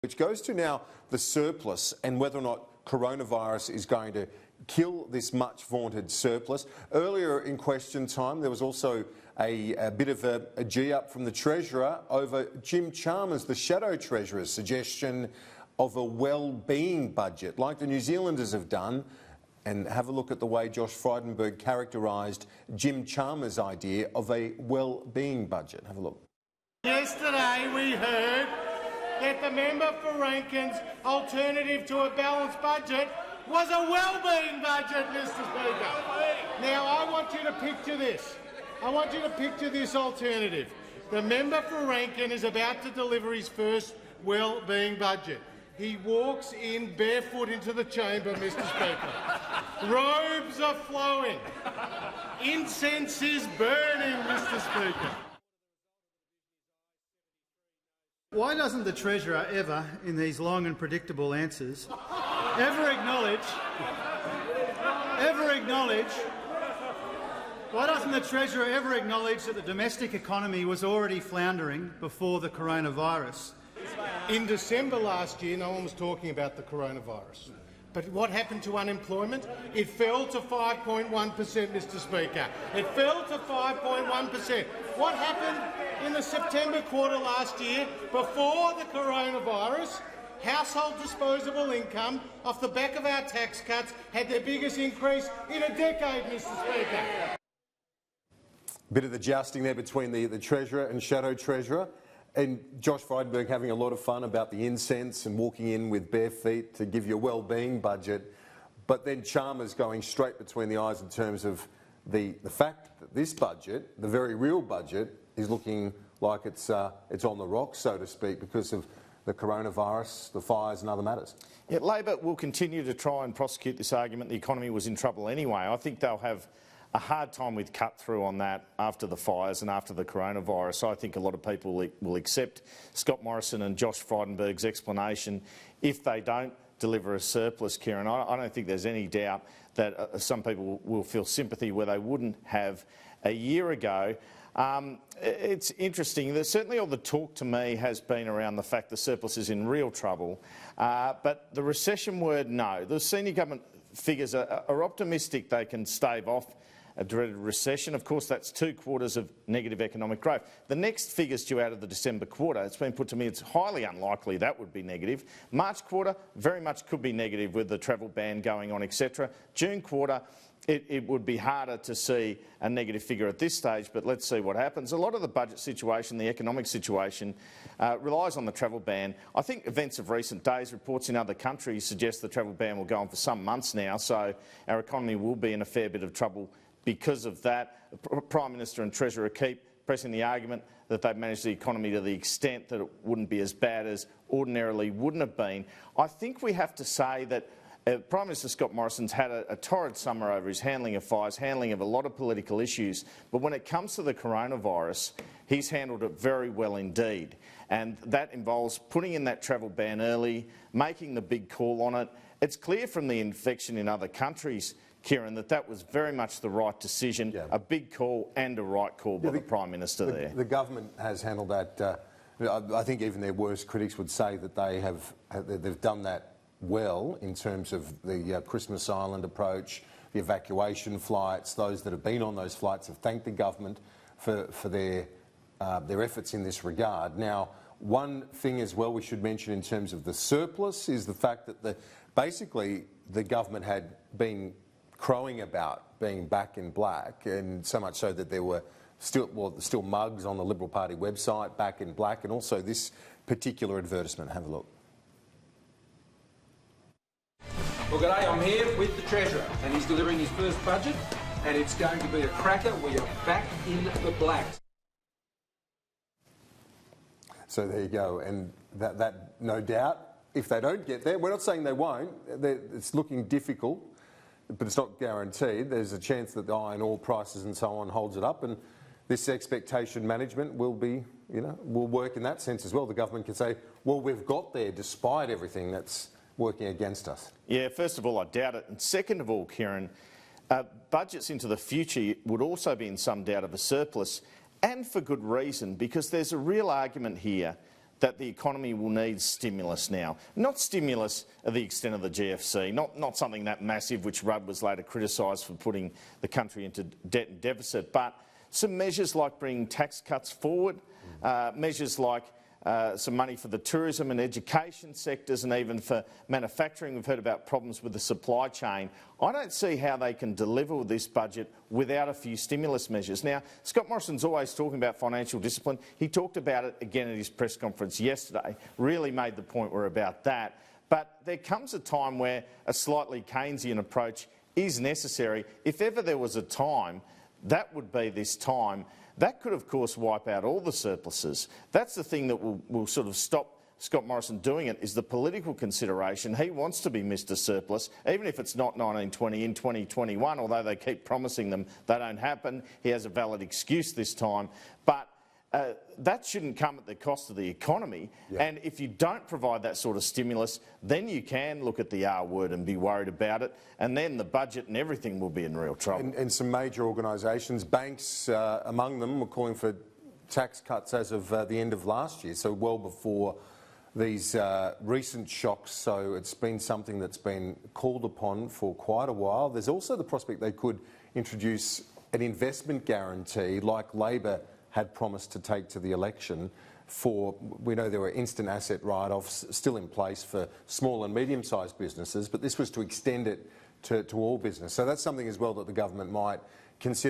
which goes to now the surplus and whether or not coronavirus is going to kill this much vaunted surplus. Earlier in question time, there was also a bit of a G-up from the Treasurer over Jim Chalmers, the Shadow Treasurer's suggestion of a well-being budget, like the New Zealanders have done. And have a look at the way Josh Frydenberg characterised Jim Chalmers' idea of a well-being budget. Have a look. Yesterday we heard that the member for Rankin's alternative to a balanced budget was a well-being budget, Mr Speaker. Now I want you to picture this. I want you to picture this alternative. The member for Rankin is about to deliver his first well-being budget. He walks in barefoot into the chamber, Mr Speaker. Robes are flowing. Incense is burning, Mr Speaker. Why doesn't the Treasurer ever, in these long and predictable answers, ever acknowledge, why doesn't the Treasurer ever acknowledge that the domestic economy was already floundering before the coronavirus? In December last year, no one was talking about the coronavirus. But what happened to unemployment? It fell to 5.1%, Mr Speaker. It fell to 5.1%. What happened in the September quarter last year, before the coronavirus? Household disposable income, off the back of our tax cuts, had their biggest increase in a decade, Mr Speaker. Bit of the jousting there between the Treasurer and Shadow Treasurer. And Josh Frydenberg having a lot of fun about the incense and walking in with bare feet to give you a well-being budget. But then Chalmers going straight between the eyes in terms of the fact that this budget, the very real budget, is looking like it's on the rocks, so to speak, because of the coronavirus, the fires and other matters. Yeah, Labor will continue to try and prosecute this argument the economy was in trouble anyway. I think they'll have a hard time with cut-through on that after the fires and after the coronavirus. I think a lot of people will accept Scott Morrison and Josh Frydenberg's explanation if they don't deliver a surplus, Kieran. I don't think there's any doubt that some people will feel sympathy where they wouldn't have a year ago. It's interesting. Certainly all the talk to me has been around the fact the surplus is in real trouble, but the recession word, no. The senior government figures are optimistic they can stave off a dreaded recession. Of course, that's 2 quarters of negative economic growth. The next figures due out of the December quarter, it's been put to me it's highly unlikely that would be negative. March quarter very much could be negative with the travel ban going on, etc. June quarter, it would be harder to see a negative figure at this stage, but let's see what happens. A lot of the budget situation, the economic situation, relies on the travel ban. I think events of recent days, reports in other countries suggest the travel ban will go on for some months now, so our economy will be in a fair bit of trouble because of that. The Prime Minister and Treasurer keep pressing the argument that they've managed the economy to the extent that it wouldn't be as bad as ordinarily wouldn't have been. I think we have to say that Prime Minister Scott Morrison's had a torrid summer over his handling of fires, handling of a lot of political issues, but when it comes to the coronavirus, he's handled it very well indeed. And that involves putting in that travel ban early, making the big call on it. It's clear from the infection in other countries, Kieran, that was very much the right decision, a big call and a right call by the Prime Minister there. The government has handled that. I think even their worst critics would say that they've done that well in terms of the Christmas Island approach, the evacuation flights. Those that have been on those flights have thanked the government for their efforts in this regard. Now, one thing as well we should mention in terms of the surplus is the fact that basically the government had been crowing about being back in black, and so much so that there were still mugs on the Liberal Party website, back in black, and also this particular advertisement. Have a look. Well, g'day, I'm here with the Treasurer, and he's delivering his first budget, and it's going to be a cracker. We are back in the black. So there you go, and that no doubt, if they don't get there, we're not saying they won't, it's looking difficult, but it's not guaranteed. There's a chance that the iron ore prices and so on holds it up, and this expectation management will be, will work in that sense as well. The government can say, well, we've got there despite everything that's working against us. Yeah, first of all, I doubt it. And second of all, Kieran, budgets into the future would also be in some doubt of a surplus, and for good reason, because there's a real argument here that the economy will need stimulus now. Not stimulus at the extent of the GFC, not something that massive which Rudd was later criticised for putting the country into debt and deficit, but some measures like bringing tax cuts forward, measures like some money for the tourism and education sectors and even for manufacturing. We've heard about problems with the supply chain. I don't see how they can deliver with this budget without a few stimulus measures. Now, Scott Morrison's always talking about financial discipline. He talked about it again at his press conference yesterday, really made the point we're about that. But there comes a time where a slightly Keynesian approach is necessary. If ever there was a time, that would be this time. That could, of course, wipe out all the surpluses. That's the thing that will sort of stop Scott Morrison doing it, is the political consideration. He wants to be Mr Surplus, even if it's not 1920 in 2021, although they keep promising them they don't happen. He has a valid excuse this time. But that shouldn't come at the cost of the economy. Yeah. And if you don't provide that sort of stimulus, then you can look at the R word and be worried about it, and then the budget and everything will be in real trouble. And some major organisations, banks among them, were calling for tax cuts as of the end of last year, so well before these recent shocks. So it's been something that's been called upon for quite a while. There's also the prospect they could introduce an investment guarantee like Labor had promised to take to the election. We know there were instant asset write-offs still in place for small and medium-sized businesses, but this was to extend it to all business. So that's something as well that the government might consider.